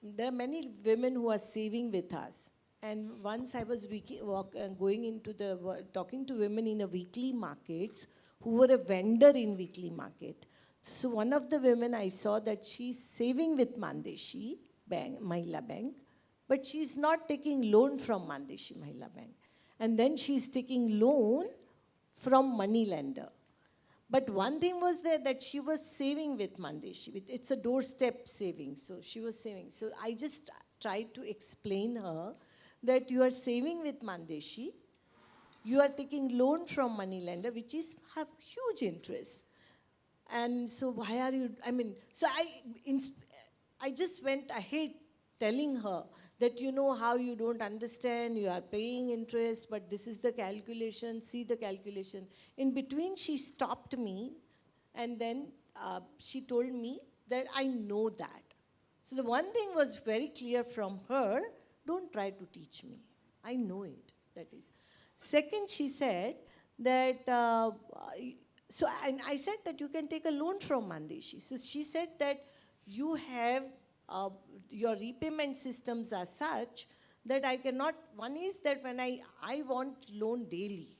there are many women who are saving with us. And once I was going into talking to women in a weekly markets who were a vendor in weekly market. So one of the women I saw that she's saving with Deshi Bank, Mahila Bank, but she's not taking loan from Deshi Mahila Bank. And then she's taking loan from money lender. But one thing was there that she was saving with Deshi. It's a doorstep saving, so she was saving. So I just tried to explain her that you are saving with Deshi, you are taking loan from money lender, which is have huge interest. And so why are you, so I just went ahead telling her that you know how you don't understand, you are paying interest, but this is the calculation, see the calculation. In between, she stopped me, and then she told me that I know that. So the one thing was very clear from her, don't try to teach me. I know it, that is. Second, she said that, and I said that you can take a loan from Deshi. So she said that you have, your repayment systems are such that I cannot, one is that when I want loan daily,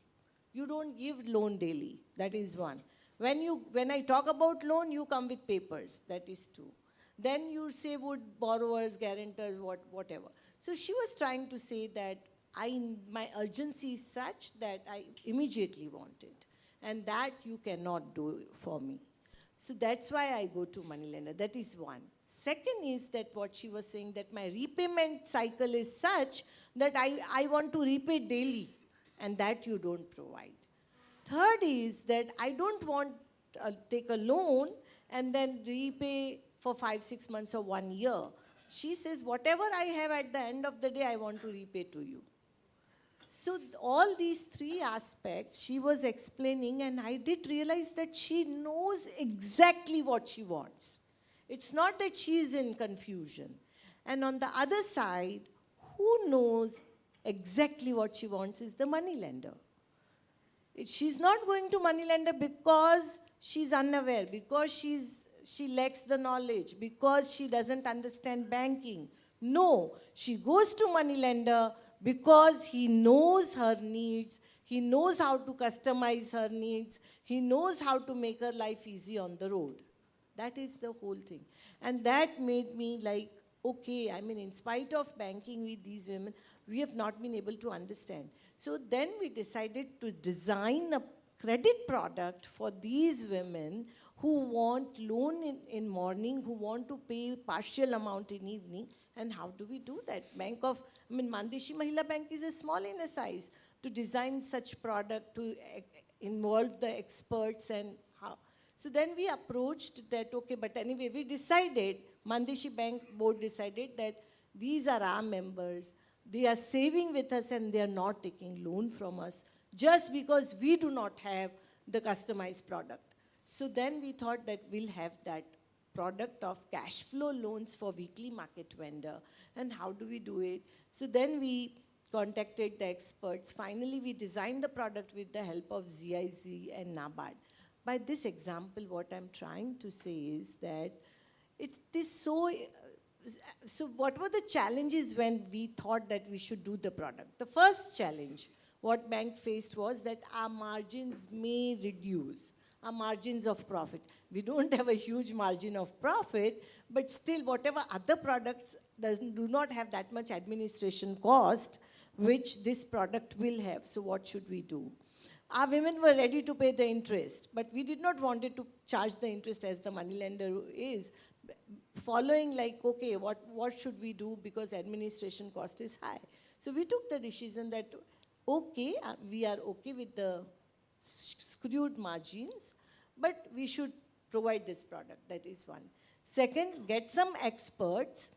you don't give loan daily, that is one. When I talk about loan, you come with papers, that is two. Then you say would borrowers, guarantors, whatever. So she was trying to say that my urgency is such that I immediately want it. And that you cannot do for me. So that's why I go to moneylender. That is one. Second is that what she was saying, that my repayment cycle is such that I want to repay daily, and that you don't provide. Third is that I don't want to take a loan and then repay for 5-6 months or 1 year. She says, whatever I have at the end of the day, I want to repay to you. So all these three aspects she was explaining, and I did realize that she knows exactly what she wants. It's not that she is in confusion. And on the other side, who knows exactly what she wants is the moneylender. She's not going to moneylender because she's unaware, because she lacks the knowledge, because she doesn't understand banking. No, she goes to moneylender because he knows her needs, he knows how to customize her needs, he knows how to make her life easy on the road. That is the whole thing. And that made me like, okay, in spite of banking with these women, we have not been able to understand. So then we decided to design a credit product for these women who want loan in morning, who want to pay partial amount in evening. And how do we do that? Deshi Mahila Bank is a small in a size to design such product, to involve the experts and how. So then we approached that, okay, but anyway, we decided, Deshi Bank board decided that these are our members, they are saving with us and they are not taking loan from us just because we do not have the customized product. So then we thought that we'll have that product of cash flow loans for weekly market vendor. And how do we do it? So then we contacted the experts. Finally, we designed the product with the help of ZIZ and NABARD. By this example, what I'm trying to say is that so what were the challenges when we thought that we should do the product? The first challenge, what bank faced was that our margins may reduce. Our margins of profit. We don't have a huge margin of profit, but still whatever other products do not have that much administration cost, which this product will have. So what should we do? Our women were ready to pay the interest, but we did not want it to charge the interest as the moneylender is, following like, okay, what should we do because administration cost is high. So we took the decision that, okay, we are okay with the skewed margins, but we should provide this product. That is one. Second, get some experts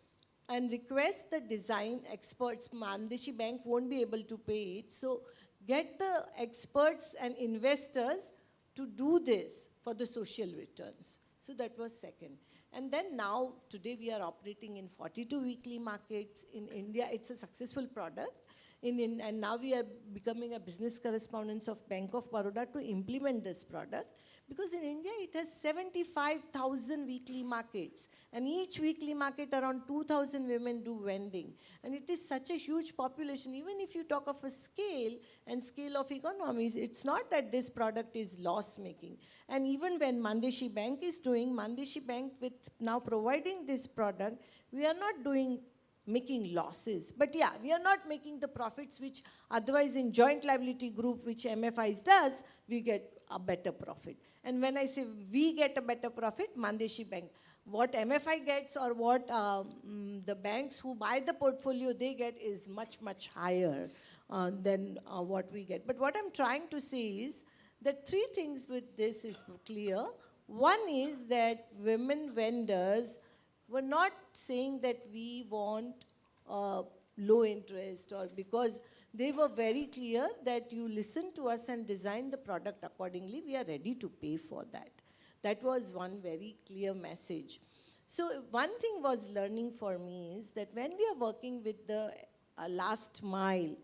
and request the design experts. Deshi Bank won't be able to pay it. So get the experts and investors to do this for the social returns. So that was second. And then now, today we are operating in 42 weekly markets in India. It's a successful product. And now we are becoming a business correspondent of Bank of Baroda to implement this product. Because in India, it has 75,000 weekly markets. And each weekly market, around 2,000 women do vending. And it is such a huge population. Even if you talk of a scale and scale of economies, it's not that this product is loss-making. And even when Mandeshi Bank is doing, Mandeshi Bank with now providing this product, we are not making losses. But yeah, we are not making the profits which otherwise in joint liability group, which MFIs does, we get a better profit. And when I say we get a better profit, Mandeshi Bank, what MFI gets or what the banks who buy the portfolio, they get is much, much higher than what we get. But what I'm trying to say is that three things with this is clear. One is that women vendors were not saying that we want low interest, or because they were very clear that you listen to us and design the product accordingly, we are ready to pay for that. That was one very clear message. So one thing was learning for me is that when we are working with the last mile,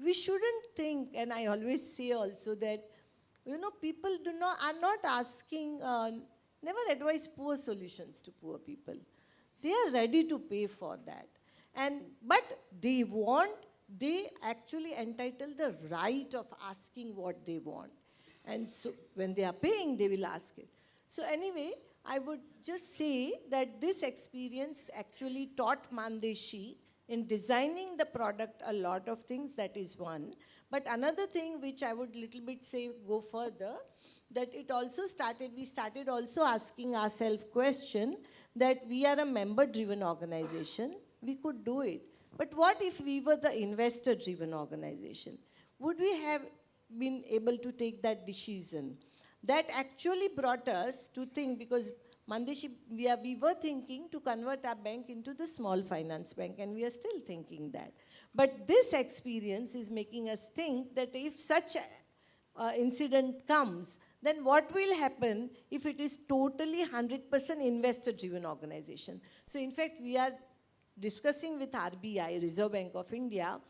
we shouldn't think, and I always say also that, people are not asking, never advise poor solutions to poor people. They are ready to pay for that. But they actually entitle the right of asking what they want. And so when they are paying, they will ask it. So anyway, I would just say that this experience actually taught Mandeshi in designing the product a lot of things. That is one. But another thing which I would little bit say go further, that it also we started also asking ourselves question that we are a member-driven organization. We could do it. But what if we were the investor-driven organization? Would we have been able to take that decision? That actually brought us to think, because Mandeshi, we were thinking to convert our bank into the small finance bank, and we are still thinking that. But this experience is making us think that if such incident comes, then what will happen if it is totally 100% investor-driven organization? So in fact, we are discussing with RBI, Reserve Bank of India,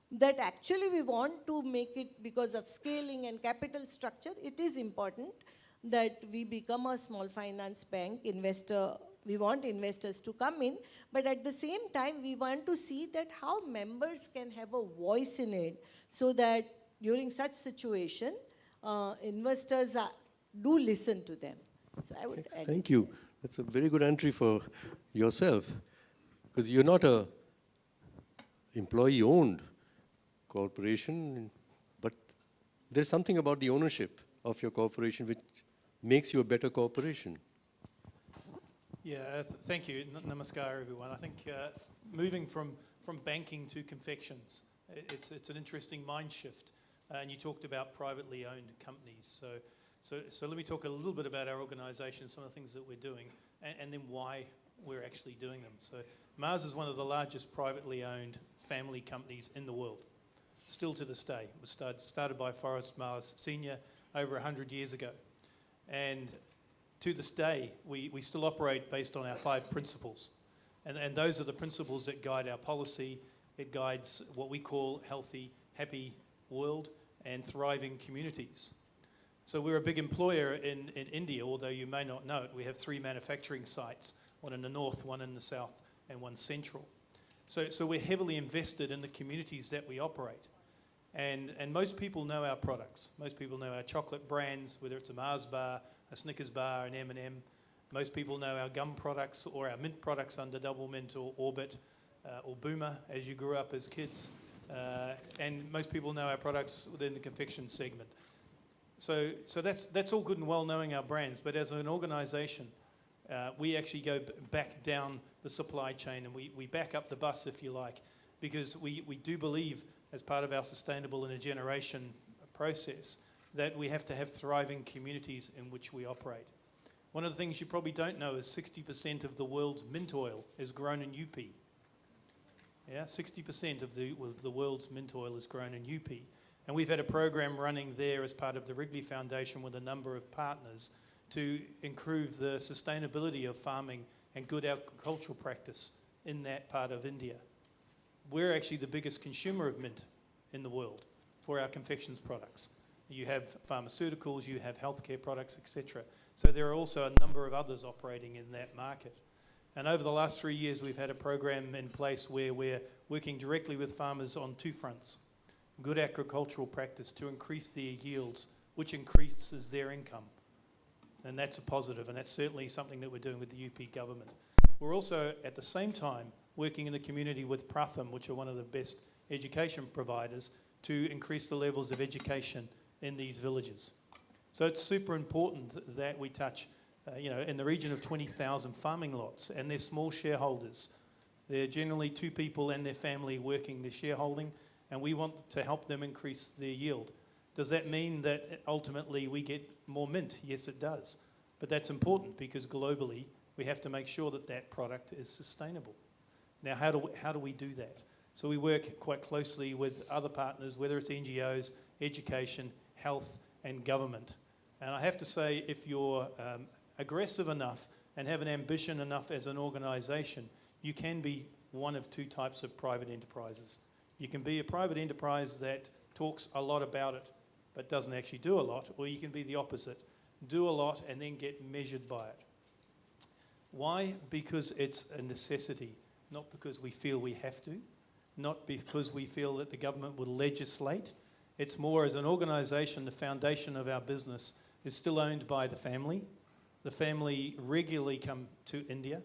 that actually we want to make it, because of scaling and capital structure, it is important that we become a small finance bank investor. We want investors to come in, but at the same time, we want to see that how members can have a voice in it, so that during such situation, investors do listen to them. So I would add. Thank you. That's a very good entry for yourself, because you're not a employee-owned corporation, but there's something about the ownership of your corporation which makes you a better corporation. Yeah, thank you. Namaskar, everyone. I think moving from banking to confections, it's an interesting mind shift. And you talked about privately owned companies. So let me talk a little bit about our organisation, some of the things that we're doing, and then why we're actually doing them. So Mars is one of the largest privately owned family companies in the world, still to this day. It was started by Forrest Mars Senior over 100 years ago. And to this day, we still operate based on our 5 principles. And those are the principles that guide our policy. It guides what we call healthy, happy world and thriving communities. So we're a big employer in India, although you may not know it. We have 3 manufacturing sites, one in the north, one in the south, and one central. So we're heavily invested in the communities that we operate. And most people know our products. Most people know our chocolate brands, whether it's a Mars bar, a Snickers bar, an M&M. Most people know our gum products or our mint products under Double Mint or Orbit or Boomer as you grew up as kids. And most people know our products within the confection segment. So that's all good and well knowing our brands, but as an organisation, we actually go back down the supply chain and we back up the bus, if you like, because we do believe, as part of our sustainable intergeneration process, that we have to have thriving communities in which we operate. One of the things you probably don't know is 60% of the world's mint oil is grown in UP. Yeah, 60% of the world's mint oil is grown in UP. And we've had a program running there as part of the Wrigley Foundation with a number of partners to improve the sustainability of farming and good agricultural practice in that part of India. We're actually the biggest consumer of mint in the world for our confections products. You have pharmaceuticals, you have healthcare products, etc. So there are also a number of others operating in that market. And over the last 3 years, we've had a program in place where we're working directly with farmers on two fronts. Good agricultural practice to increase their yields, which increases their income. And that's a positive, and that's certainly something that we're doing with the UP government. We're also, at the same time, working in the community with Pratham, which are one of the best education providers, to increase the levels of education in these villages. So it's super important that we touch, in the region of 20,000 farming lots, and they're small shareholders. They're generally two people and their family working their shareholding, and we want to help them increase their yield. Does that mean that ultimately we get more mint? Yes, it does. But that's important because globally we have to make sure that that product is sustainable. Now, how do we do that? So we work quite closely with other partners, whether it's NGOs, education, health, and government. And I have to say, if you're aggressive enough and have an ambition enough as an organisation, you can be one of two types of private enterprises. You can be a private enterprise that talks a lot about it but doesn't actually do a lot, or you can be the opposite, do a lot and then get measured by it. Why? Because it's a necessity, not because we feel we have to, not because we feel that the government will legislate. It's more as an organisation, the foundation of our business is still owned by the family. The family regularly come to India.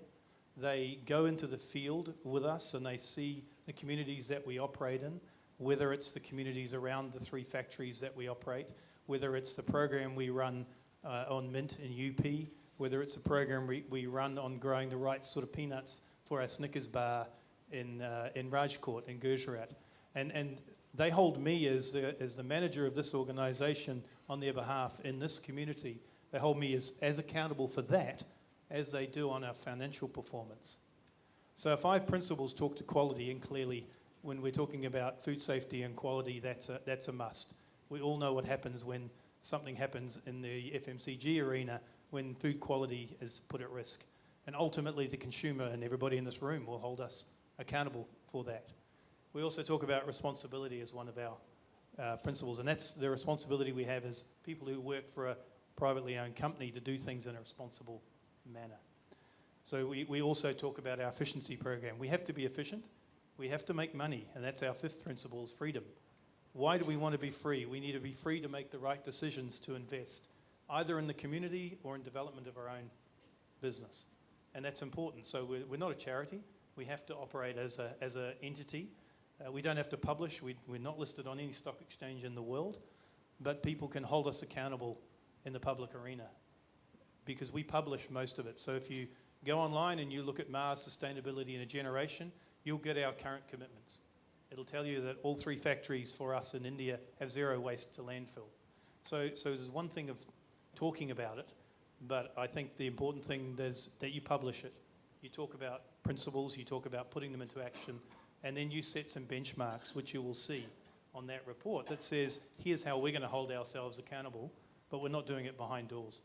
They go into the field with us and they see the communities that we operate in, whether it's the communities around the 3 factories that we operate, whether it's the program we run on mint in UP, whether it's a program we run on growing the right sort of peanuts for our Snickers bar in Rajkot, in Gujarat. And they hold me as the manager of this organisation on their behalf in this community. They hold me as accountable for that as they do on our financial performance. So 5 principles talk to quality, and clearly when we're talking about food safety and quality, that's a must. We all know what happens when something happens in the FMCG arena when food quality is put at risk. And ultimately the consumer and everybody in this room will hold us accountable for that. We also talk about responsibility as one of our principles, and that's the responsibility we have as people who work for a privately owned company to do things in a responsible manner. So we also talk about our efficiency program. We have to be efficient. We have to make money, and that's our 5th principle, is freedom. Why do we want to be free? We need to be free to make the right decisions to invest, either in the community or in development of our own business. And that's important. So we're not a charity. We have to operate as an entity. We don't have to publish. We're not listed on any stock exchange in the world, but people can hold us accountable in the public arena because we publish most of it. So if you go online and you look at Mars Sustainability in a Generation, you'll get our current commitments. It'll tell you that all 3 factories for us in India have 0 waste to landfill. So there's one thing of talking about it, but I think the important thing is that you publish it. You talk about principles, you talk about putting them into action, and then you set some benchmarks, which you will see on that report that says, here's how we're going to hold ourselves accountable, but we're not doing it behind doors.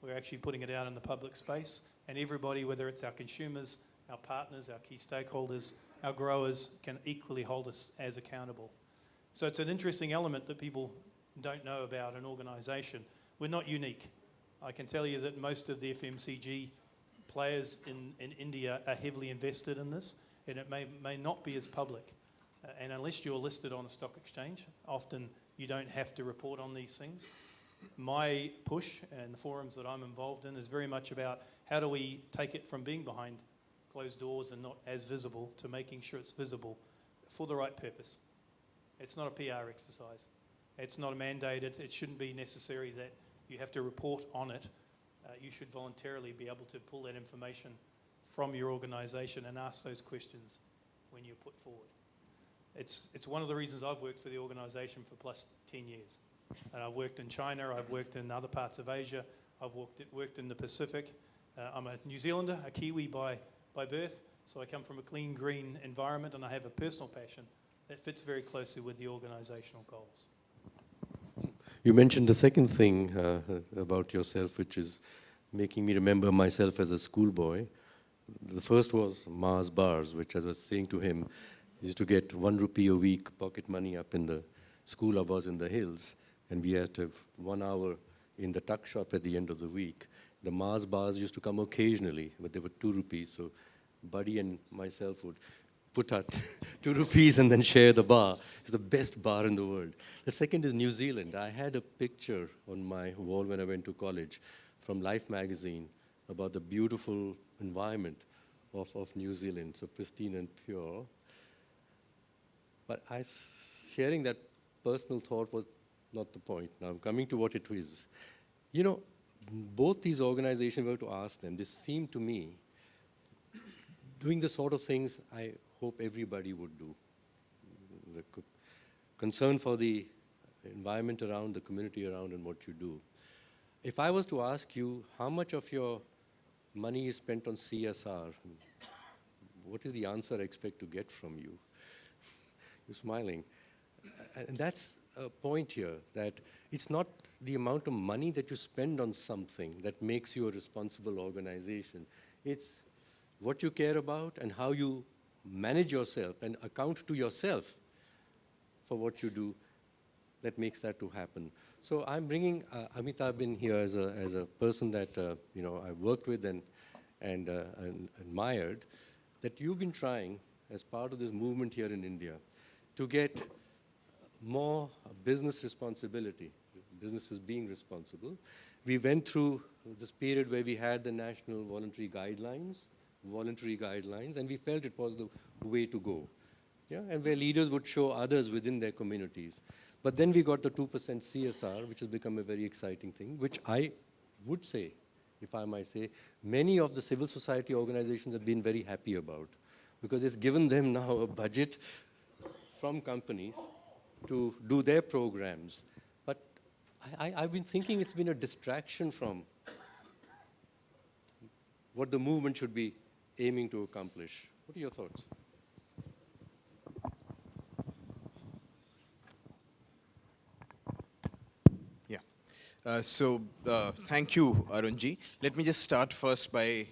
We're actually putting it out in the public space, and everybody, whether it's our consumers, our partners, our key stakeholders, our growers, can equally hold us as accountable. So it's an interesting element that people don't know about an organisation. We're not unique. I can tell you that most of the FMCG players in India are heavily invested in this, and it may not be as public. And unless you're listed on a stock exchange, often you don't have to report on these things. My push and the forums that I'm involved in is very much about how do we take it from being behind closed doors and not as visible to making sure it's visible for the right purpose. It's not a PR exercise. It's not mandated. It shouldn't be necessary that you have to report on it. You should voluntarily be able to pull that information from your organisation and ask those questions when you're put forward. It's one of the reasons I've worked for the organisation for plus 10 years. And I've worked in China, I've worked in other parts of Asia, I've worked in the Pacific. I'm a New Zealander, a Kiwi by birth, so I come from a clean, green environment, and I have a personal passion that fits very closely with the organisational goals. You mentioned the second thing about yourself, which is making me remember myself as a schoolboy. The first was Mars bars, which, as I was saying to him, used to get 1 rupee a week pocket money up in the school I was in the hills. and we had to have 1 hour in the tuck shop at the end of the week. The Mars bars used to come occasionally, but they were 2 rupees, so Buddy and myself would put out 2 rupees and then share the bar. It's the best bar in the world. The second is New Zealand. I had a picture on my wall when I went to college from Life magazine about the beautiful environment of New Zealand, so pristine and pure. But sharing that personal thought was not the point. Now I'm coming to what it is. You know, both these organizations, were to ask them, this seemed to me doing the sort of things I hope everybody would do. The concern for the environment around, the community around, and what you do. If I was to ask you how much of your money is spent on CSR, what is the answer I expect to get from you? You're smiling. And that's a point here, that it's not the amount of money that you spend on something that makes you a responsible organization. It's what you care about and how you manage yourself and account to yourself for what you do that makes that to happen. So I'm bringing Amitabh in here as a person that I've worked with and admired, that you've been trying as part of this movement here in India to get more business responsibility, businesses being responsible. We went through this period where we had the National Voluntary Guidelines, and we felt it was the way to go. Yeah, and where leaders would show others within their communities. But then we got the 2% CSR, which has become a very exciting thing, which I would say, if I might say, many of the civil society organizations have been very happy about, because it's given them now a budget from companies to do their programs. But I've been thinking it's been a distraction from what the movement should be aiming to accomplish. What are your thoughts? Thank you, Arunji. Let me just start first by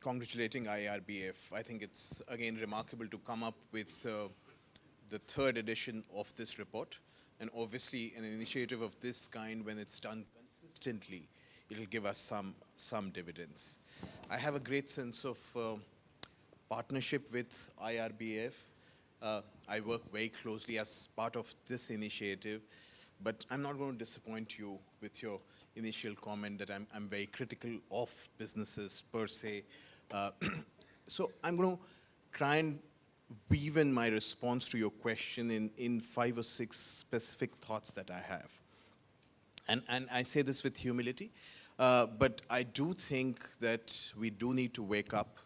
congratulating IRBF. I think it's, again, remarkable to come up with the 3rd edition of this report. And obviously, an initiative of this kind, when it's done consistently, it'll give us some dividends. I have a great sense of partnership with IRBF. I work very closely as part of this initiative. But I'm not going to disappoint you with your initial comment that I'm very critical of businesses per se. So I'm going to try and weave in my response to your question in 5 or 6 specific thoughts that I have. And I say this with humility, but I do think that we do need to wake up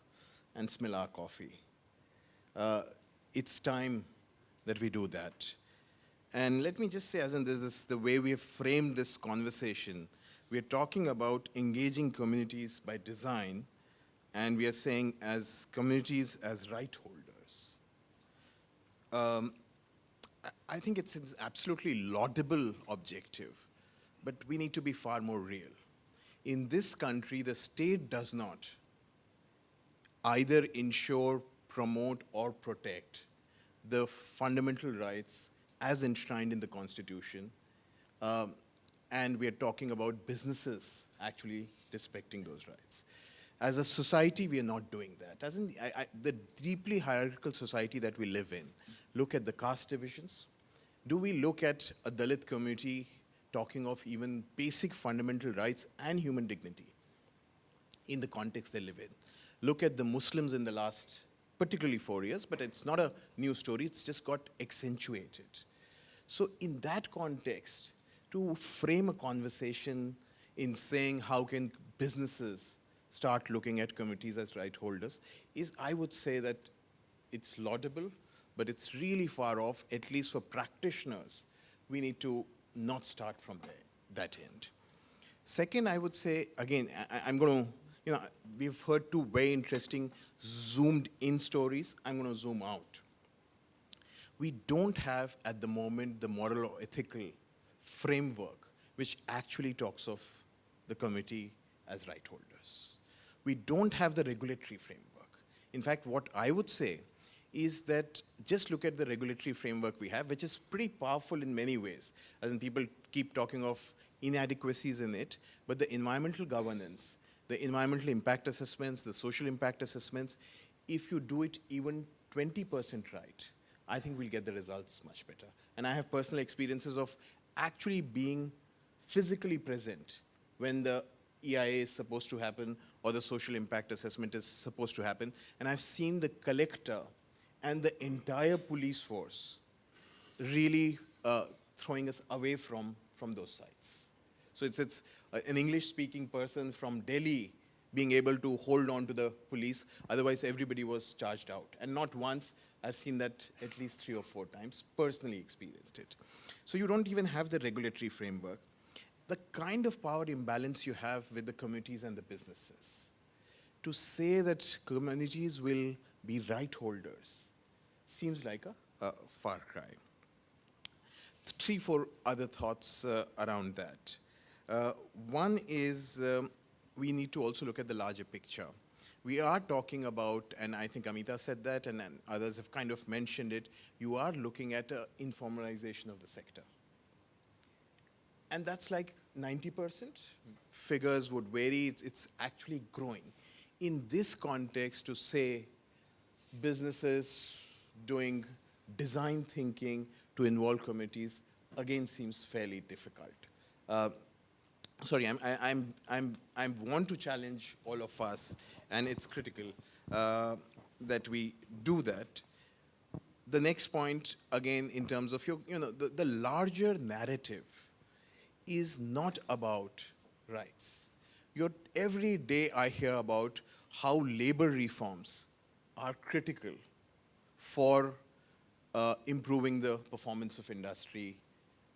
and smell our coffee. It's time that we do that. And let me just say, as in this is the way we have framed this conversation, we are talking about engaging communities by design, and we are saying as communities as right holders. I think it's an absolutely laudable objective, but we need to be far more real. In this country, the state does not either ensure, promote, or protect the fundamental rights as enshrined in the Constitution, and we are talking about businesses actually respecting those rights. As a society, we are not doing that. As in, the deeply hierarchical society that we live in, look at the caste divisions. Do we look at a Dalit community talking of even basic fundamental rights and human dignity in the context they live in? Look at the Muslims in the last, particularly 4 years, but it's not a new story, it's just got accentuated. So in that context, to frame a conversation in saying how can businesses start looking at communities as right holders is, I would say that it's laudable, but it's really far off, at least for practitioners. We need to not start from that end. Second, I would say, again, I'm going to, we've heard 2 very interesting zoomed in stories. I'm going to zoom out. We don't have, at the moment, the moral or ethical framework which actually talks of the community as right holders. We don't have the regulatory framework. In fact, what I would say is that just look at the regulatory framework we have, which is pretty powerful in many ways. As in people keep talking of inadequacies in it, but the environmental governance, the environmental impact assessments, the social impact assessments, if you do it even 20% right, I think we'll get the results much better. And I have personal experiences of actually being physically present when the EIA is supposed to happen or the social impact assessment is supposed to happen. And I've seen the collector and the entire police force really throwing us away from those sites. So it's an English-speaking person from Delhi being able to hold on to the police. Otherwise, everybody was charged out. And not once. I've seen that at least 3 or 4 times, personally experienced it. So you don't even have the regulatory framework. The kind of power imbalance you have with the communities and the businesses, to say that communities will be right holders seems like a far cry. 3, 4 other thoughts around that. One is we need to also look at the larger picture. We are talking about, and I think Amitabh said that, and others have kind of mentioned it, you are looking at an informalization of the sector. And that's like 90%. Figures would vary. It's actually growing. In this context, to say businesses doing design thinking to involve communities, again, seems fairly difficult. Sorry, I want to challenge all of us, and it's critical that we do that. The next point, again, in terms of the larger narrative is not about rights. Every day I hear about how labor reforms are critical for improving the performance of industry,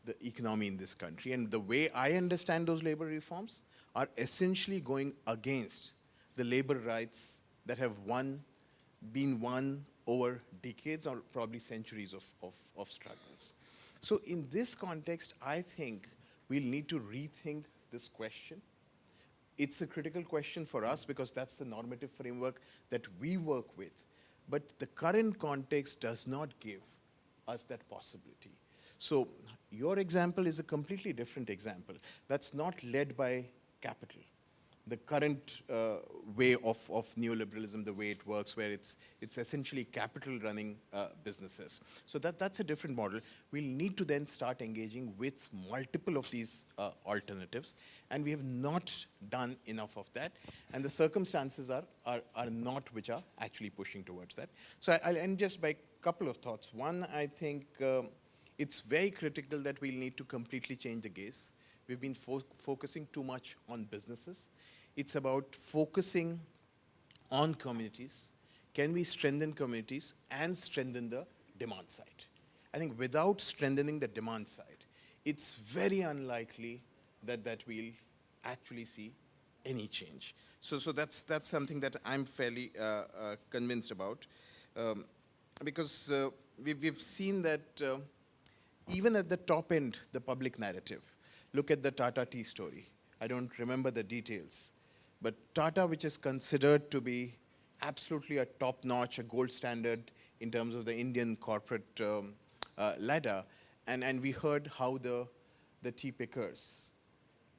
the economy in this country. And the way I understand those labor reforms are essentially going against the labor rights that have been won over decades or probably centuries of struggles. So in this context, I think we'll need to rethink this question. It's a critical question for us because that's the normative framework that we work with. But the current context does not give us that possibility. So your example is a completely different example. That's not led by capital. The current way of neoliberalism, the way it works, where it's essentially capital running businesses. So that's a different model. We'll need to then start engaging with multiple of these alternatives, and we have not done enough of that. And the circumstances are not which are actually pushing towards that. So I'll end just by a couple of thoughts. One, I think it's very critical that we'll need to completely change the gaze. We've been focusing too much on businesses. It's about focusing on communities. Can we strengthen communities and strengthen the demand side? I think without strengthening the demand side, it's very unlikely that we'll actually see any change. So that's something that I'm fairly convinced about, because we've seen that even at the top end, the public narrative. Look at the Tata tea story. I don't remember the details. But Tata, which is considered to be absolutely a top-notch, a gold standard in terms of the Indian corporate ladder, and we heard how the tea pickers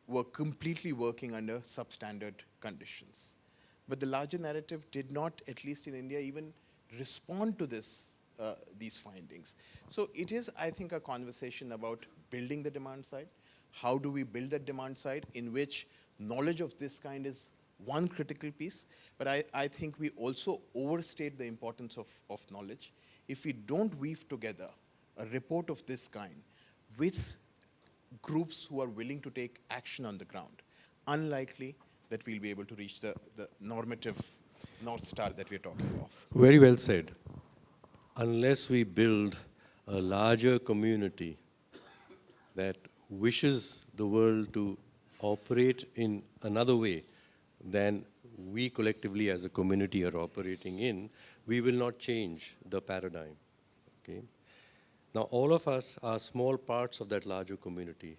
were completely working under substandard conditions. But the larger narrative did not, at least in India, even respond to these findings. So it is, I think, a conversation about building the demand side. How do we build that demand side in which knowledge of this kind is one critical piece, but I think we also overstate the importance of knowledge. If we don't weave together a report of this kind with groups who are willing to take action on the ground, unlikely that we'll be able to reach the normative North Star that we're talking of. Very well said. Unless we build a larger community that wishes the world to operate in another way than we collectively as a community are operating in, we will not change the paradigm. Okay? Now, all of us are small parts of that larger community.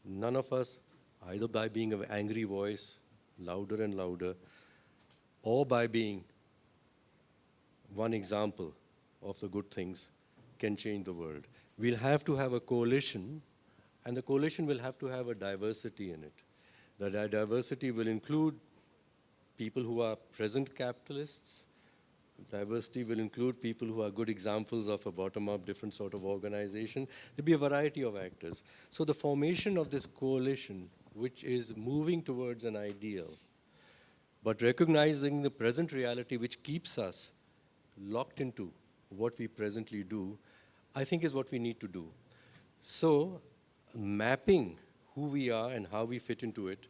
None of us, either by being an angry voice, louder and louder, or by being one example of the good things can change the world. We'll have to have a coalition, and the coalition will have to have a diversity in it. The diversity will include people who are present capitalists. Diversity will include people who are good examples of a bottom-up, different sort of organization. There'll be a variety of actors. So the formation of this coalition, which is moving towards an ideal, but recognizing the present reality which keeps us locked into what we presently do, I think is what we need to do. So mapping who we are and how we fit into it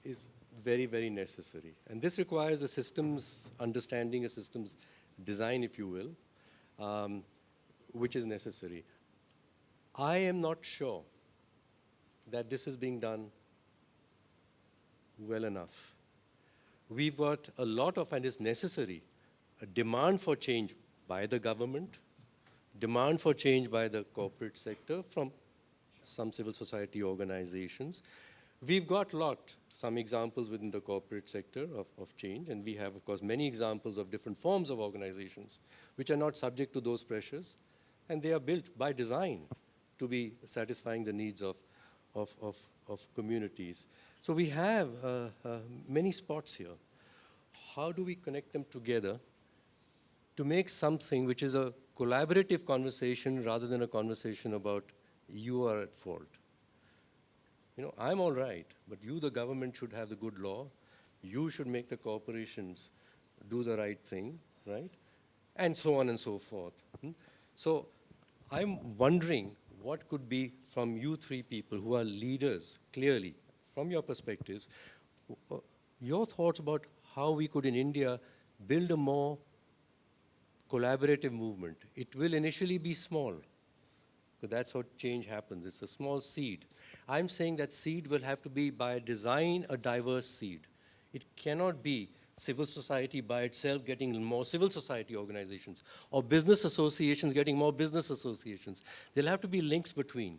is very, very necessary. And this requires a systems understanding, a systems design, if you will, which is necessary. I am not sure that this is being done well enough. We've got a lot of, and it's necessary, a demand for change by the government, demand for change by the corporate sector from some civil society organizations. We've got some examples within the corporate sector of change, and we have, of course, many examples of different forms of organizations which are not subject to those pressures, and they are built by design to be satisfying the needs of communities. So we have many spots here. How do we connect them together to make something which is a collaborative conversation rather than a conversation about you are at fault? You know, I'm all right, but you, the government, should have the good law. You should make the corporations do the right thing, right? And so on and so forth. So I'm wondering what could be, from you three people who are leaders, clearly, from your perspectives, your thoughts about how we could in India build a more collaborative movement. It will initially be small, because that's how change happens. It's a small seed. I'm saying that seed will have to be, by design, a diverse seed. It cannot be civil society by itself getting more civil society organizations, or business associations getting more business associations. There'll have to be links between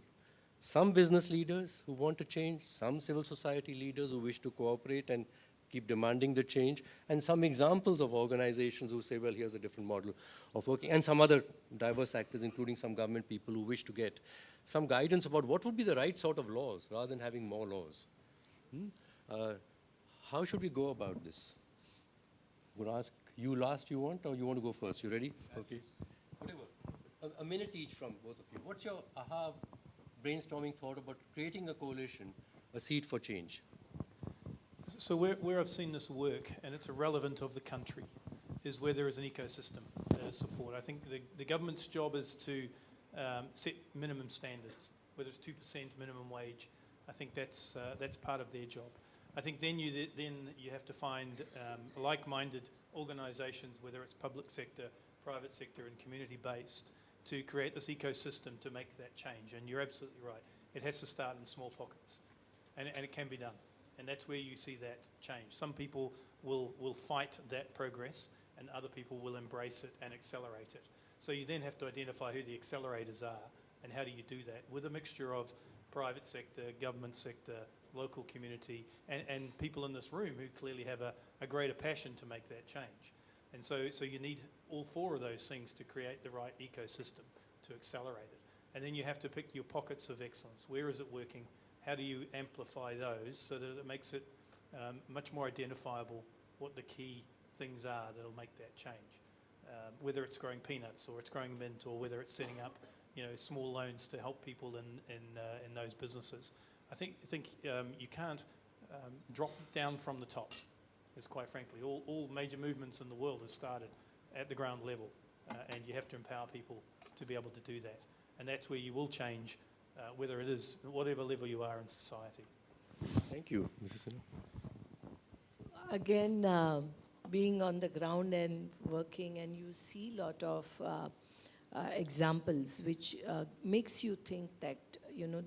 some business leaders who want to change, some civil society leaders who wish to cooperate and keep demanding the change, and some examples of organizations who say, well, here's a different model of working, and some other diverse actors, including some government people who wish to get some guidance about what would be the right sort of laws, rather than having more laws. How should we go about this? I'm going to ask you last, you want, or you want to go first? You ready? Yes. Okay. Whatever. A minute each from both of you. What's your aha brainstorming thought about creating a coalition, a seed for change? So where I've seen this work, and it's irrelevant of the country, is where there is an ecosystem support. I think the government's job is to set minimum standards, whether it's 2% minimum wage. I think that's part of their job. I think then you have to find like-minded organisations, whether it's public sector, private sector, and community-based, to create this ecosystem to make that change. And you're absolutely right. It has to start in small pockets, and it can be done. And that's where you see that change. Some people will fight that progress, and other people will embrace it and accelerate it. So you then have to identify who the accelerators are, and how do you do that with a mixture of private sector, government sector, local community, and people in this room who clearly have a greater passion to make that change. And so you need all four of those things to create the right ecosystem to accelerate it. And then you have to pick your pockets of excellence. Where is it working? How do you amplify those so that it makes it much more identifiable what the key things are that'll make that change? Whether it's growing peanuts, or it's growing mint, or whether it's setting up, small loans to help people in those businesses. I think you can't drop down from the top. Is quite frankly, all major movements in the world have started at the ground level, and you have to empower people to be able to do that. And that's where you will change. Whether it is whatever level you are in society. Thank you, Mrs. Sinha. Again, being on the ground and working, and you see a lot of examples which makes you think that,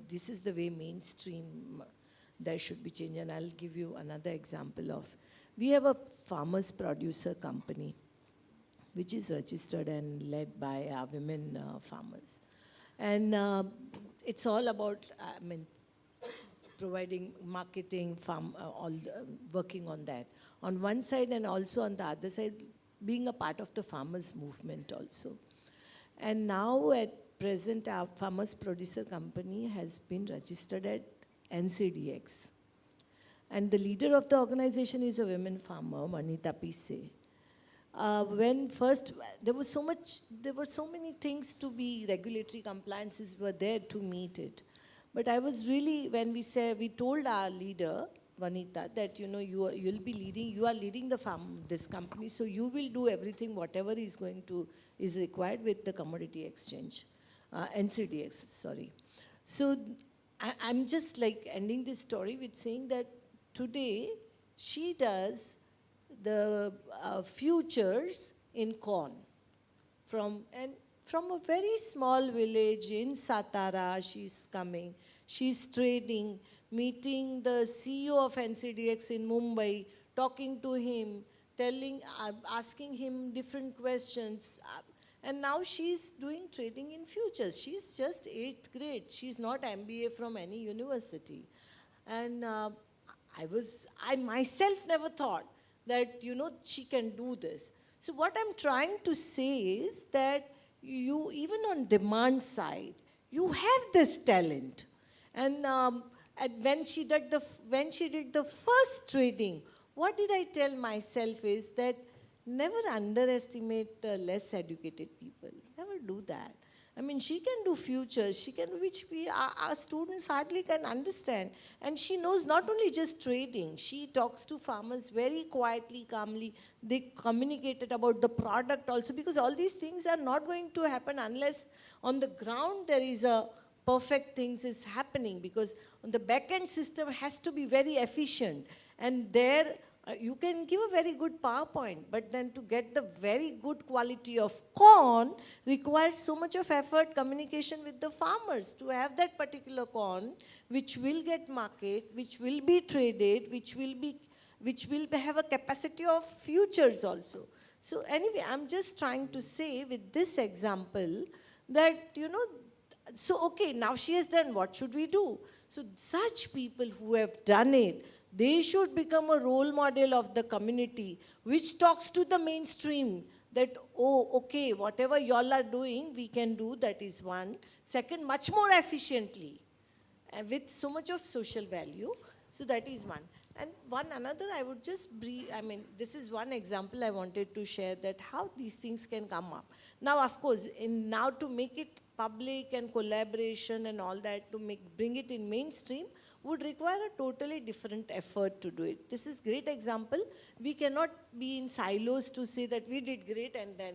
this is the way mainstream there should be change. And I'll give you another example of, we have a farmers producer company which is registered and led by women farmers. And it's all about, providing marketing, working on that. On one side, and also on the other side, being a part of the farmers movement also. And now at present, our farmers producer company has been registered at NCDX. And the leader of the organization is a women farmer, Manita Pise. When first, there were so many things to be, regulatory compliances were there to meet it. But I was really, when we told our leader, Vanita, that you are leading this company, so you will do everything, whatever is required with the commodity exchange, NCDX, sorry. So I'm just like ending this story with saying that today she does the futures in corn from a very small village in Satara. She's coming, she's trading, meeting the CEO of NCDX in Mumbai, talking to him, asking him different questions. And now she's doing trading in futures. She's just 8th grade. She's not MBA from any university. And I myself never thought that, she can do this. So what I'm trying to say is that you, even on demand side, you have this talent. And when she did the first trading, what did I tell myself is that never underestimate less educated people. Never do that. I mean, she can do futures, which our students hardly can understand. And she knows not only just trading, she talks to farmers very quietly, calmly. They communicated about the product also, because all these things are not going to happen unless on the ground there is a perfect things is happening, because on the back-end system has to be very efficient. And there, you can give a very good PowerPoint, but then to get the very good quality of corn requires so much of effort, communication with the farmers to have that particular corn, which will get market, which will be traded, which will have a capacity of futures also. So anyway, I'm just trying to say with this example that, so okay, now she has done, what should we do? So such people who have done it, they should become a role model of the community, which talks to the mainstream that, oh, okay, whatever y'all are doing, we can do, that is one. Second, much more efficiently, with so much of social value. So that is one. And another, I would just this is one example I wanted to share, that how these things can come up. Now, of course, now to make it public and collaboration and all that, bring it in mainstream, would require a totally different effort to do it. This is great example. We cannot be in silos to say that we did great and then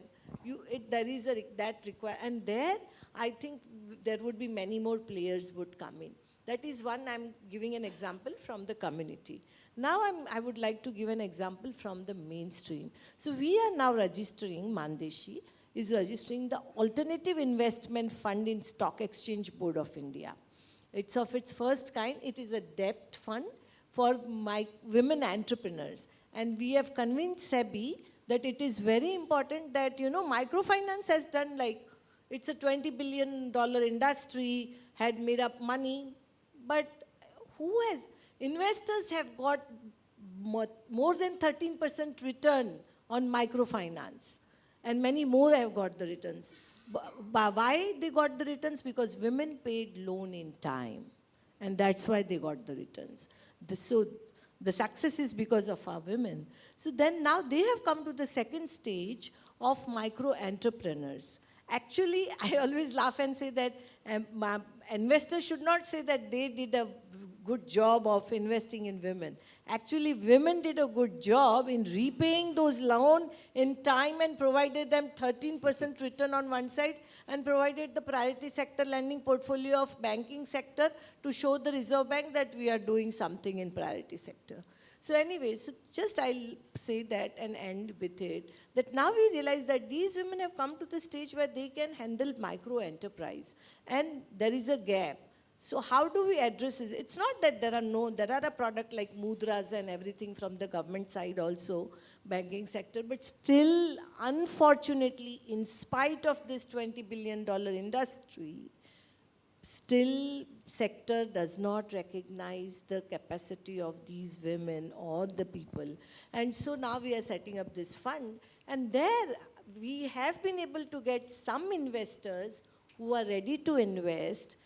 that require. And there, I think there would be many more players would come in. That is one, I'm giving an example from the community. Now I would like to give an example from the mainstream. So we are now registering, Deshi is registering the Alternative Investment Fund in Stock Exchange Board of India. It's of its first kind. It is a debt fund for women entrepreneurs. And we have convinced SEBI that it is very important that, microfinance has done it's a $20 billion industry, had made up money. But investors have got more than 13% return on microfinance. And many more have got the returns. Why they got the returns? Because women paid loan in time. And that's why they got the returns. So the success is because of our women. So then now they have come to the second stage of micro entrepreneurs. Actually, I always laugh and say that investors should not say that they did a good job of investing in women. Actually, women did a good job in repaying those loans in time and provided them 13% return on one side and provided the priority sector lending portfolio of banking sector to show the Reserve Bank that we are doing something in priority sector. So anyway, just I'll say that and end with it, that now we realize that these women have come to the stage where they can handle micro enterprise and there is a gap. So how do we address this? It's not that there are a product like mudras and everything from the government side also, banking sector, but still, unfortunately, in spite of this $20 billion industry, still sector does not recognize the capacity of these women or the people. And so now we are setting up this fund And there we have been able to get some investors who are ready to invest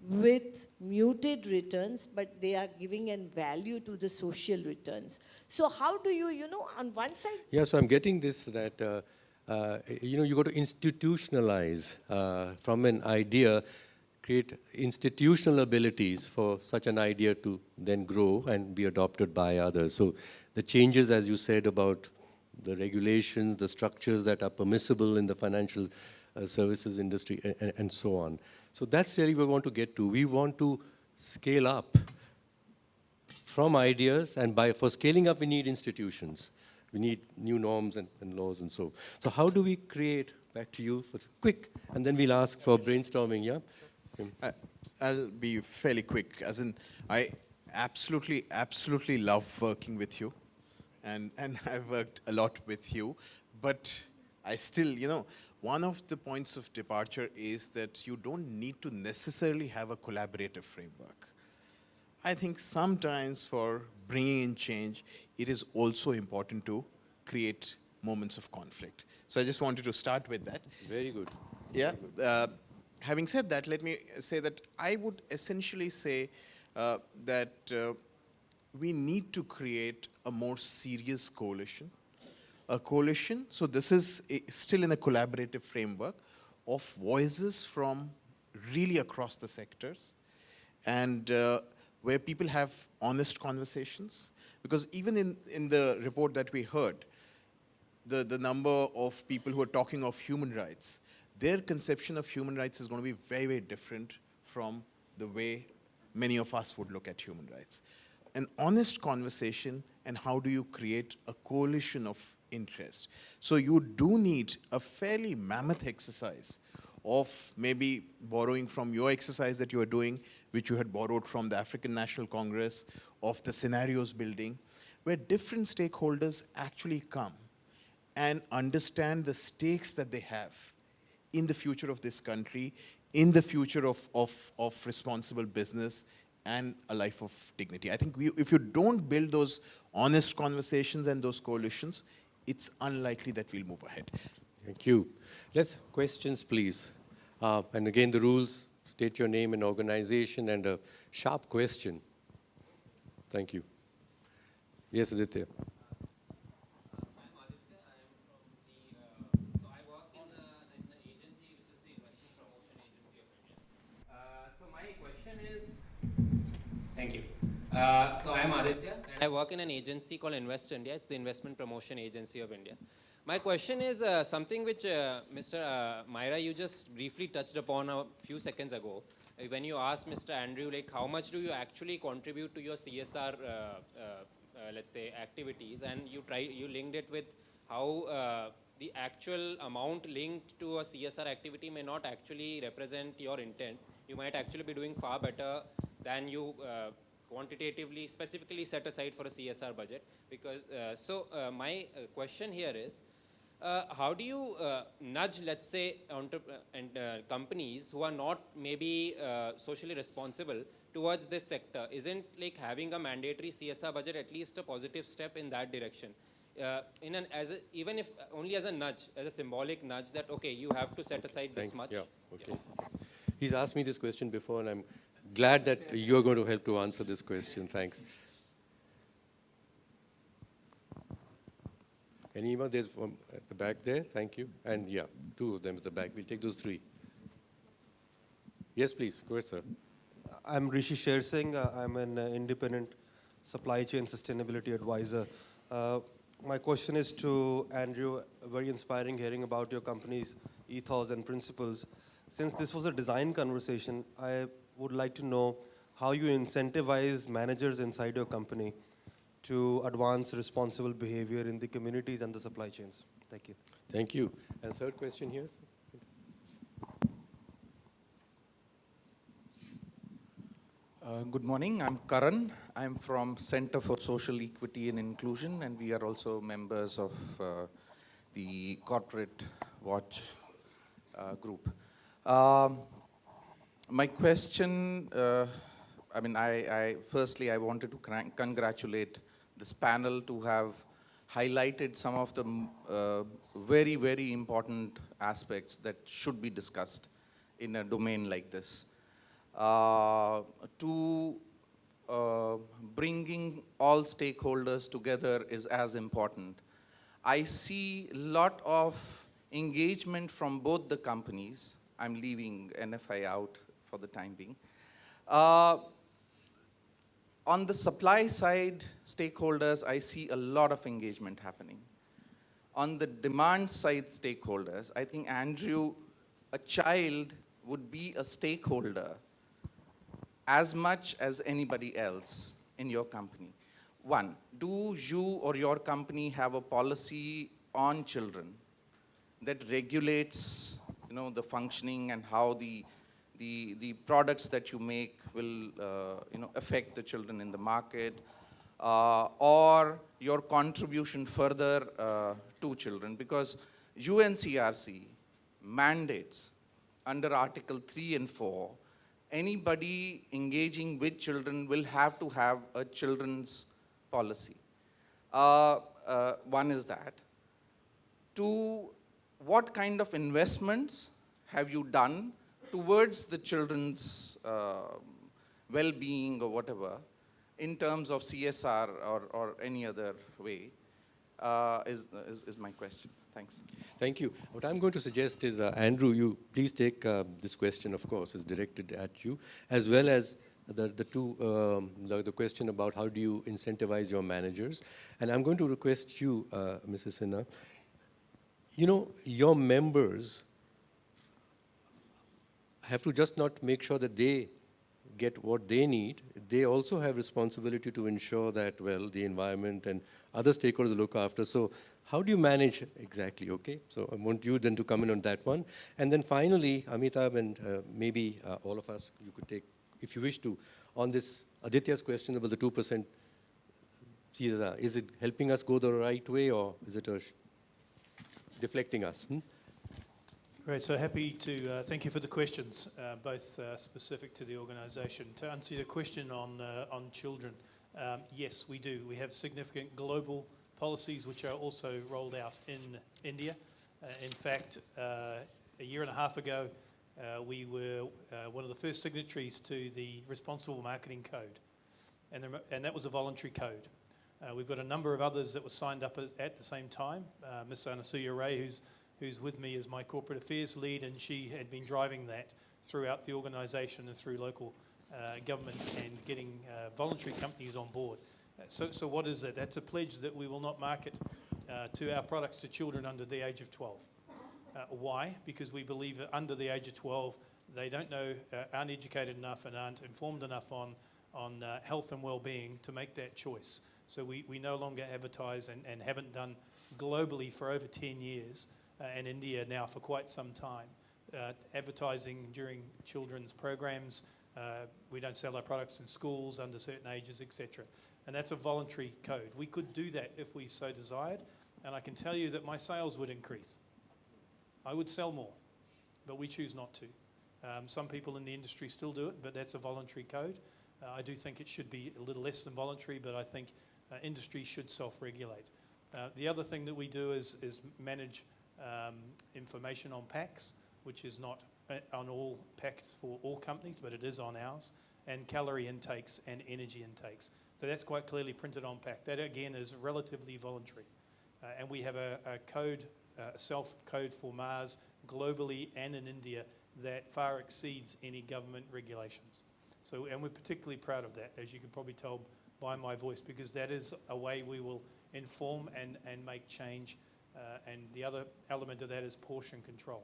with muted returns, but they are giving a value to the social returns. So how do you, on one side? Yeah, so I'm getting this that, you got to institutionalize from an idea, create institutional abilities for such an idea to then grow and be adopted by others. So the changes, as you said, about the regulations, the structures that are permissible in the financial services industry, and so on. So that's really what we want to get to. We want to scale up from ideas, and for scaling up, we need institutions. We need new norms and laws and so. So how do we create, back to you, for quick, and then we'll ask for brainstorming, yeah? I'll be fairly quick, as in, I absolutely love working with you, and I've worked a lot with you, but I still, one of the points of departure is that you don't need to necessarily have a collaborative framework. I think sometimes for bringing in change, it is also important to create moments of conflict. So I just wanted to start with that. Very good. Yeah. Having said that, let me say that I would essentially say that we need to create a more serious coalition. A coalition, so this is still in a collaborative framework of voices from really across the sectors, and where people have honest conversations. Because even in the report that we heard, the number of people who are talking of human rights, their conception of human rights is going to be very, very different from the way many of us would look at human rights. An honest conversation, and how do you create a coalition of interest? So you do need a fairly mammoth exercise of maybe borrowing from your exercise that you are doing, which you had borrowed from the African National Congress, of the scenarios building, where different stakeholders actually come and understand the stakes that they have in the future of this country, in the future of responsible business, and a life of dignity. I think if you don't build those honest conversations and those coalitions, it's unlikely that we'll move ahead. Thank you. Questions, please. And again, the rules, state your name and organization, and a sharp question. Thank you. Yes, Aditya. Thank you. So I'm Aditya, and I work in an agency called Invest India. It's the Investment Promotion Agency of India. My question is something which Mr. Maira, you just briefly touched upon a few seconds ago. When you asked Mr. Andrew, like, how much do you actually contribute to your CSR, let's say, activities, and you linked it with how the actual amount linked to a CSR activity may not actually represent your intent. You might actually be doing far better than you quantitatively, specifically set aside for a CSR budget. Because my question here is, how do you nudge, let's say, companies who are not maybe socially responsible towards this sector? Isn't like having a mandatory CSR budget at least a positive step in that direction? Even if only as a nudge, as a symbolic nudge that, okay, you have to set aside this much. Yeah, okay. Yeah. He's asked me this question before, and I'm glad that you're going to help to answer this question. Thanks. Anyone? There's one at the back there. Thank you. And yeah, two of them at the back. We'll take those three. Yes, please. Go ahead, sir. I'm Rishi Sher Singh. I'm an independent supply chain sustainability advisor. My question is to Andrew. Very inspiring hearing about your company's ethos and principles. Since this was a design conversation, I would like to know how you incentivize managers inside your company to advance responsible behavior in the communities and the supply chains. Thank you. Thank you. And third question here. Good morning. I'm Karan. I'm from Center for Social Equity and Inclusion, and we are also members of the Corporate Watch group. My question, firstly, I wanted to congratulate this panel to have highlighted some of the very, very important aspects that should be discussed in a domain like this. Bringing all stakeholders together is as important. I see a lot of engagement from both the companies. I'm leaving NFI out for the time being. On the supply side, stakeholders, I see a lot of engagement happening. On the demand side stakeholders, I think Andrew, a child would be a stakeholder as much as anybody else in your company. One, do you or your company have a policy on children that regulates, the functioning and how the products that you make will, affect the children in the market, or your contribution further to children? Because UNCRC mandates under Article 3 and 4, anybody engaging with children will have to have a children's policy. One is that. Two, what kind of investments have you done towards the children's well-being or whatever in terms of CSR or any other way is my question. Thanks. Thank you. What I'm going to suggest is, Andrew, you please take this question, of course, is directed at you, as well as the question about how do you incentivize your managers. And I'm going to request you, Mrs. Sinha, your members have to just not make sure that they get what they need. They also have responsibility to ensure that, well, the environment and other stakeholders look after. So how do you manage exactly, okay? So I want you then to come in on that one. And then finally, Amitabh and maybe all of us, you could take, if you wish to, on this Aditya's question about the 2%, is it helping us go the right way, or is it deflecting us? Great, so happy to thank you for the questions, both specific to the organisation. To answer your question on children, yes, we do. We have significant global policies which are also rolled out in India. In fact, a year and a half ago, we were one of the first signatories to the Responsible Marketing Code, and that was a voluntary code. We've got a number of others that were signed up at the same time. Ms. Anasuya Ray, who's with me as my corporate affairs lead, and she had been driving that throughout the organisation and through local government and getting voluntary companies on board. So what is it? That's a pledge that we will not market to our products to children under the age of 12. Why? Because we believe that under the age of 12, they don't know, aren't educated enough and aren't informed enough on health and well-being to make that choice. So we no longer advertise and haven't done globally for over 10 years, and India now for quite some time, advertising during children's programs. We don't sell our products in schools under certain ages, etc. And that's a voluntary code. We could do that if we so desired, and I can tell you that my sales would increase. I would sell more, but we choose not to. Some people in the industry still do it, but that's a voluntary code. I do think it should be a little less than voluntary, but I think industry should self-regulate. The other thing that we do is manage information on packs, which is not on all packs for all companies, but it is on ours, and calorie intakes and energy intakes. So that's quite clearly printed on pack. That again is relatively voluntary. And we have a code, a self-code for Mars globally and in India that far exceeds any government regulations. So, and we're particularly proud of that, as you can probably tell by my voice, because that is a way we will inform and make change. And the other element of that is portion control.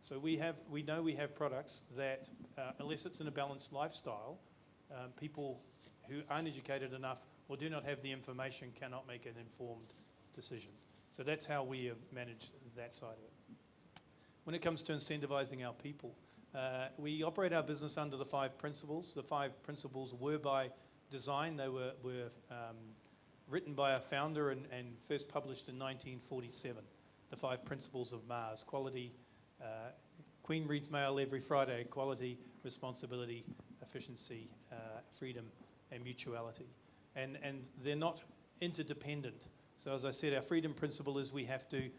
So we know we have products that, unless it's in a balanced lifestyle, people who aren't educated enough or do not have the information cannot make an informed decision. So that's how we manage that side of it. When it comes to incentivizing our people, we operate our business under the 5 principles. The 5 principles were by design. They were written by a founder and first published in 1947. The 5 principles of Mars: quality. Queen reads Mail every Friday: quality, responsibility, efficiency, freedom, and mutuality. And they're not interdependent. So as I said, our freedom principle is we have to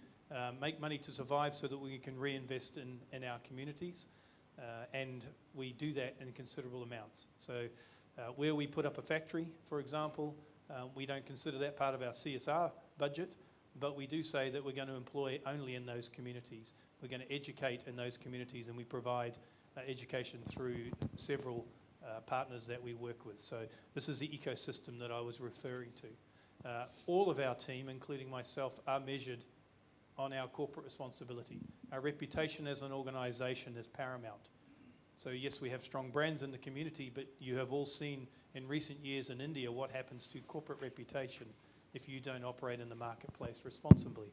make money to survive so that we can reinvest in our communities. And we do that in considerable amounts. So where we put up a factory, for example, we don't consider that part of our CSR budget, but we do say that we're going to employ only in those communities. We're going to educate in those communities, and we provide education through several partners that we work with. So this is the ecosystem that I was referring to. All of our team, including myself, are measured on our corporate responsibility. Our reputation as an organisation is paramount. So yes, we have strong brands in the community, but you have all seen in recent years in India what happens to corporate reputation if you don't operate in the marketplace responsibly.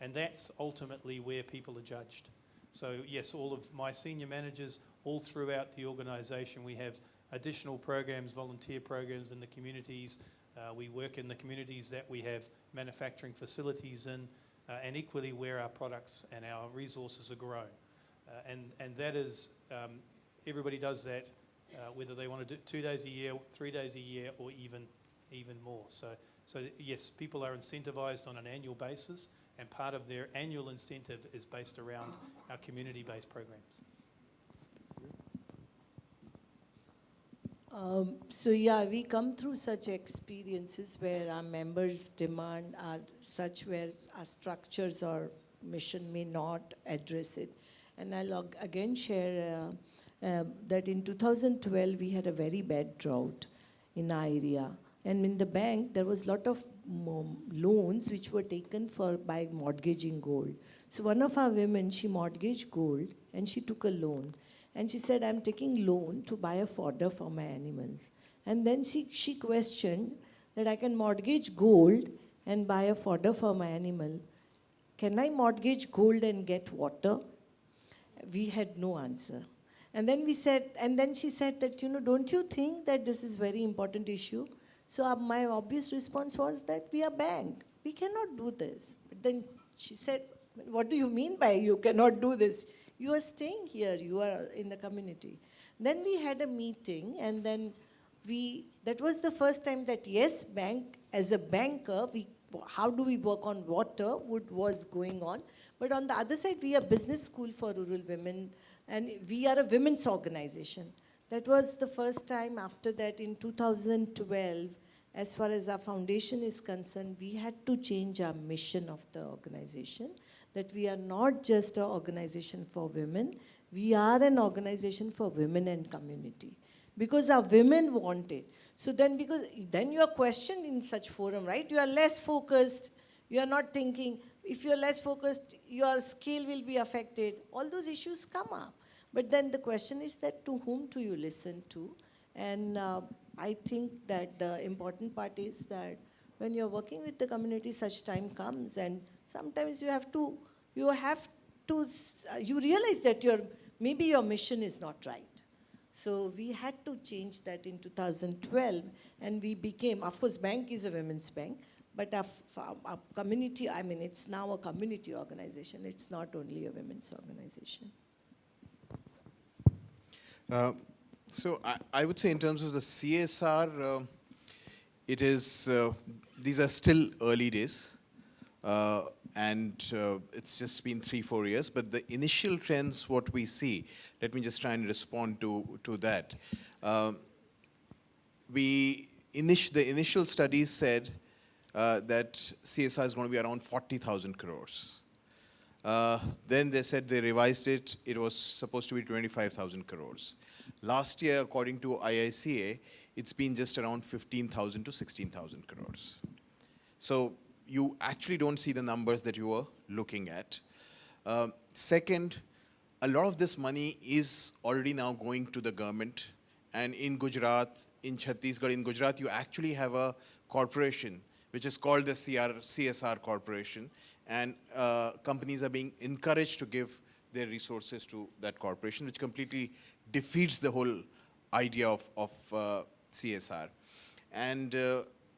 And that's ultimately where people are judged. So yes, all of my senior managers, all throughout the organisation, we have additional programs, volunteer programs in the communities. We work in the communities that we have manufacturing facilities in, and equally where our products and our resources are grown. And that is, everybody does that, whether they want to do 2 days a year, 3 days a year, or even more. So yes, people are incentivized on an annual basis, and part of their annual incentive is based around our community-based programs. So yeah, we come through such experiences where our members' demand are such where our structures or mission may not address it. And I'll again share that in 2012 we had a very bad drought in our area. And in the bank, there was a lot of loans which were taken by mortgaging gold. So one of our women, she mortgaged gold and she took a loan. And she said, I'm taking loan to buy a fodder for my animals. And then she questioned that I can mortgage gold and buy a fodder for my animal. Can I mortgage gold and get water? We had no answer. And then she said that, don't you think that this is a very important issue? So my obvious response was that we are bank. We cannot do this. But then she said, what do you mean by you cannot do this? You are staying here. You are in the community. Then we had a meeting, and then that was the first time that, yes, bank, as a banker, how do we work on water was going on. But on the other side, we are business school for rural women, and we are a women's organization. That was the first time. After that, in 2012, as far as our foundation is concerned, we had to change our mission of the organization, that we are not just an organization for women, we are an organization for women and community. Because our women want it. So then you are questioned in such forum, right? You are less focused, you are not thinking, if you are less focused, your skill will be affected. All those issues come up. But then the question is that to whom do you listen to? And I think that the important part is that when you're working with the community, such time comes, and sometimes you realize that maybe your mission is not right. So we had to change that in 2012, and we became, of course, bank is a women's bank, but our community, it's now a community organization. It's not only a women's organization. So I would say in terms of the CSR, it is, these are still early days, and it's just been 3-4 years, but the initial trends, what we see, let me just try and respond to that. The initial studies said that CSR is going to be around 40,000 crores. Then they said they revised it, it was supposed to be 25,000 crores. Last year, according to IICA, it's been just around 15,000 to 16,000 crores. So you actually don't see the numbers that you were looking at. Second, a lot of this money is already now going to the government. And in Gujarat, in Chhattisgarh, in Gujarat, you actually have a corporation which is called the CSR Corporation. And companies are being encouraged to give their resources to that corporation, which completely defeats the whole idea of CSR. And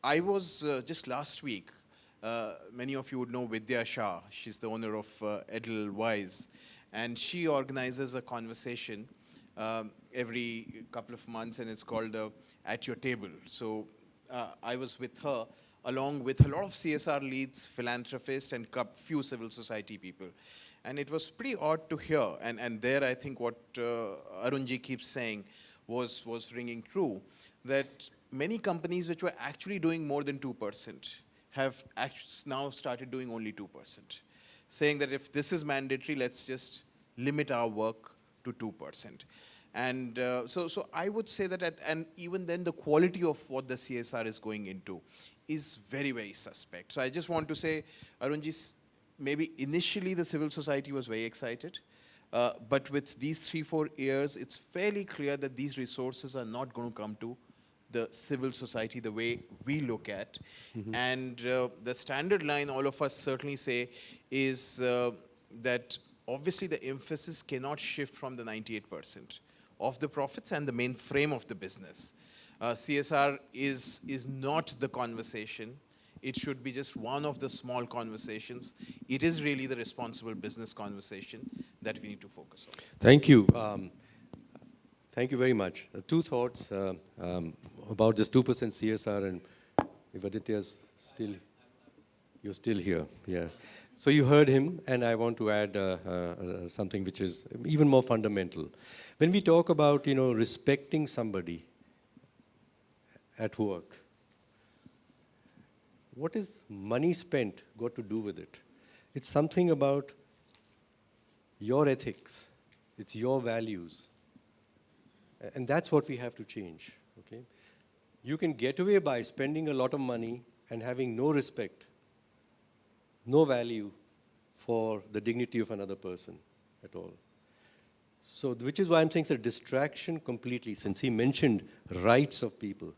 I was just last week, many of you would know Vidya Shah. She's the owner of Edelweiss. And she organizes a conversation every couple of months, and it's called At Your Table. So I was with her along with a lot of CSR leads, philanthropists, and few civil society people. And it was pretty odd to hear, and there I think what Arunji keeps saying was ringing true, that many companies which were actually doing more than 2% have now started doing only 2%, saying that if this is mandatory, let's just limit our work to 2%. And so I would say that, and even then the quality of what the CSR is going into is very, very suspect. So I just want to say, Arunji, maybe initially the civil society was very excited, but with these 3-4 years, it's fairly clear that these resources are not going to come to the civil society the way we look at. And the standard line all of us certainly say is that obviously the emphasis cannot shift from the 98% of the profits and the main frame of the business. CSR is not the conversation. It should be just one of the small conversations. It is really the responsible business conversation that we need to focus on. Thank you. Thank you very much. Two thoughts about this 2% CSR, and if Aditya's still, you're still here, yeah. So you heard him, and I want to add something which is even more fundamental. When we talk about, respecting somebody at work, what is money spent got to do with it? It's something about your ethics. It's your values. And that's what we have to change, okay? You can get away by spending a lot of money and having no respect, no value for the dignity of another person at all. So, which is why I'm saying it's a distraction completely, since he mentioned rights of people.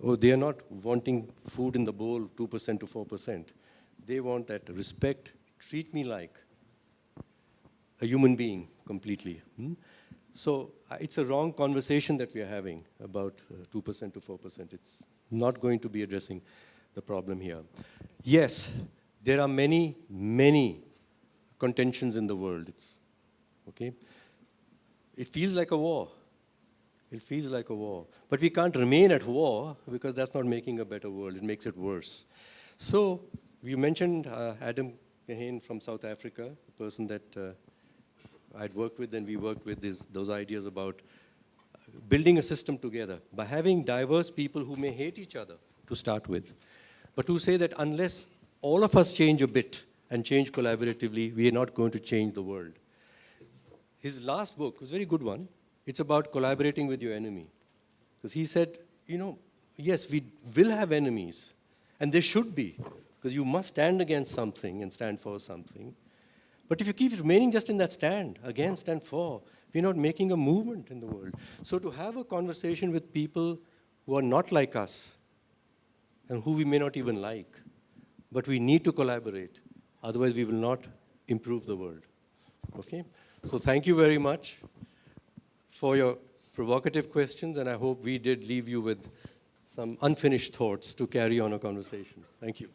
Oh, they are not wanting food in the bowl 2% to 4%. They want that respect, treat me like a human being completely. So it's a wrong conversation that we are having about 2% to 4%. It's not going to be addressing the problem here. Yes, there are many, many contentions in the world. Okay? It feels like a war. It feels like a war. But we can't remain at war because that's not making a better world. It makes it worse. So you mentioned Adam Kahane from South Africa, the person that I'd worked with and we worked with those ideas about building a system together by having diverse people who may hate each other to start with, but who say that unless all of us change a bit and change collaboratively, we are not going to change the world. His last book was a very good one. It's about collaborating with your enemy. Because he said, yes, we will have enemies, and there should be, because you must stand against something and stand for something. But if you keep remaining just in that stand, against and for, we're not making a movement in the world. So to have a conversation with people who are not like us, and who we may not even like, but we need to collaborate, otherwise we will not improve the world. Okay? So thank you very much for your provocative questions, and I hope we did leave you with some unfinished thoughts to carry on a conversation. Thank you.